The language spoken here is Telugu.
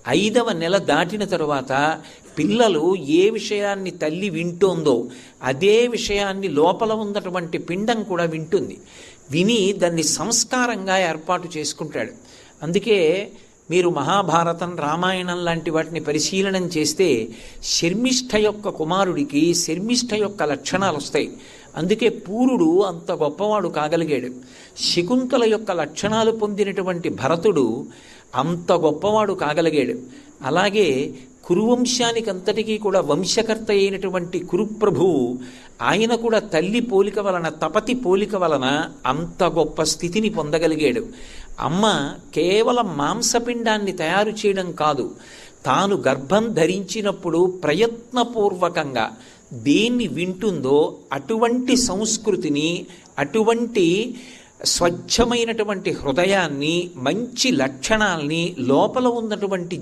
5వ నెల దాటిన తరువాత పిల్లలు ఏ విషయాన్ని తల్లి వింటోందో అదే విషయాన్ని లోపల ఉన్నటువంటి పిండం కూడా వింటుంది. విని దాన్ని సంస్కారంగా ఏర్పాటు చేసుకుంటాడు. అందుకే మీరు మహాభారతం, రామాయణం లాంటి వాటిని పరిశీలనం చేస్తే శర్మిష్ఠ యొక్క కుమారుడికి శర్మిష్ఠ యొక్క లక్షణాలు వస్తాయి. అందుకే పూరుడు అంత గొప్పవాడు కాగలిగాడు. శకుంతల యొక్క లక్షణాలు పొందినటువంటి భరతుడు అంత గొప్పవాడు కాగలిగాడు. అలాగే కురువంశానికి అంతటికీ కూడా వంశకర్త అయినటువంటి కురుప్రభువు ఆయన కూడా తల్లి పోలిక వలన, తపతి పోలిక వలన అంత గొప్ప స్థితిని పొందగలిగాడు. అమ్మ కేవలం మాంసపిండాన్ని తయారు చేయడం కాదు, తాను గర్భం ధరించినప్పుడు ప్రయత్నపూర్వకంగా దేన్ని వింటుందో అటువంటి సంస్కృతిని, అటువంటి స్వచ్ఛమైనటువంటి హృదయాన్ని, మంచి లక్షణాల్ని, లోపల ఉన్నటువంటి